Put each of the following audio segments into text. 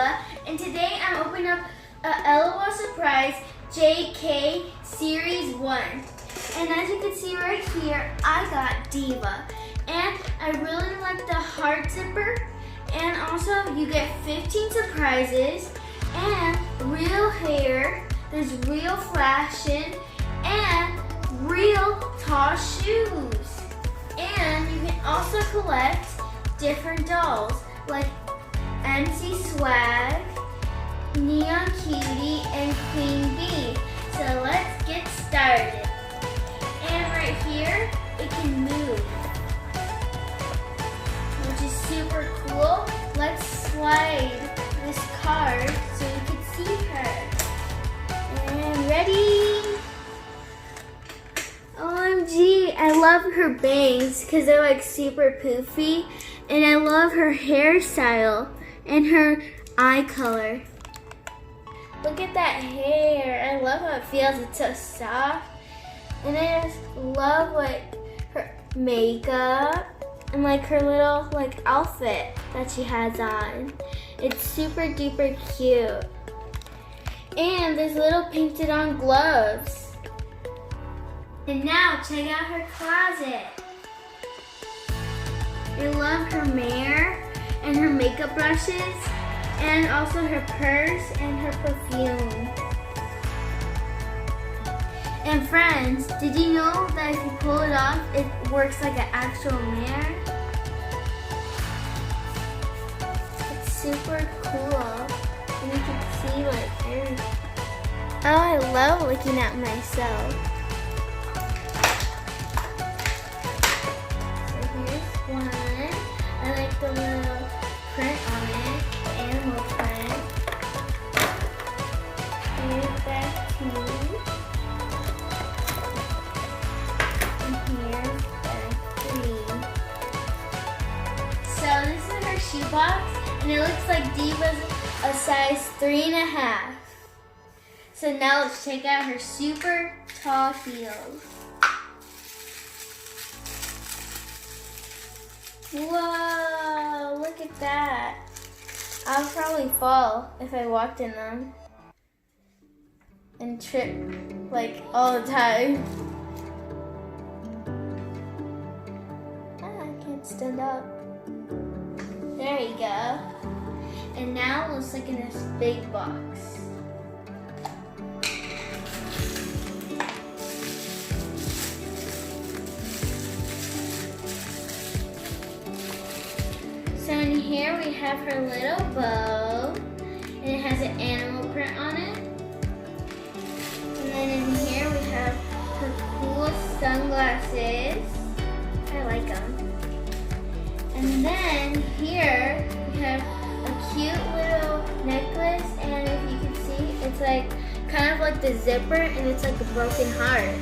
Diva, and today I'm opening up a L.O.L surprise JK Series 1. And as you can see right here, I got Diva. And I really like the heart zipper. And also you get 15 surprises and real hair. There's real fashion and real tall shoes. And you can also collect different dolls like MC Swag, Neon Cutie, and Queen Bee. So let's get started. And right here, it can move, which is super cool. Let's slide this card so you can see her. And ready? OMG, I love her bangs because they're like super poofy. And I love her hairstyle and her eye color. Look at that hair. I love how it feels. It's so soft. And I just love like her makeup and like her little like outfit that she has on. It's super duper cute. And there's little painted on gloves. And now check out her closet. I love her mirror and her makeup brushes and also her purse and her perfume. And friends, did you know that if you pull it off, it works like an actual mirror? It's super cool. And you can see like everything. Oh, I love looking at myself. So here's one. I like the little print on it, the animal print. Here's that two. And here's that three. So this is her shoebox, and it looks like Diva's a size 3.5. So now let's check out her super tall heels. Whoa, look at that. I'll probably fall if I walked in them and trip like all the time. I can't stand up. There you go. And now let's look in this big box. So in here we have her little bow, and it has an animal print on it. And then in here we have her cool sunglasses. I like them. And then here we have a cute little necklace, and if you can see, it's like kind of like the zipper, and it's like a broken heart.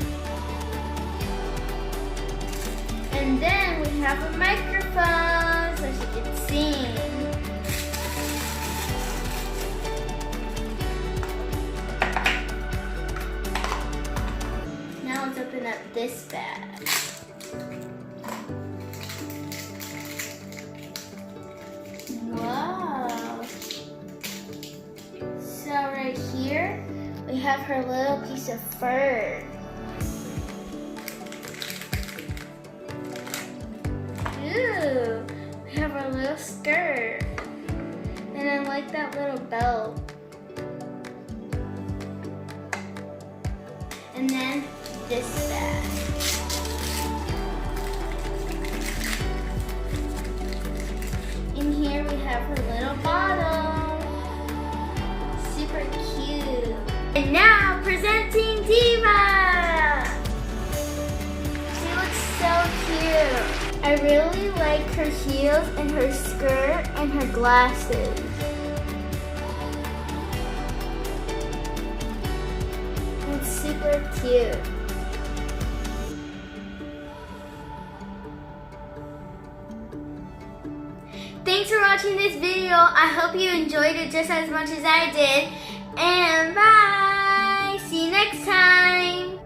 And then we have a microphone so she can sing. Now let's open up this bag. Wow. So right here, we have her little piece of fur. Ooh, we have our little skirt. And I like that little belt. And then this bag. In here we have her little bottle. Super cute. And now presenting Diva! She looks so cute. I really like her heels and her skirt and her glasses. It's super cute. Thanks for watching this video. I hope you enjoyed it just as much as I did. And bye! See you next time!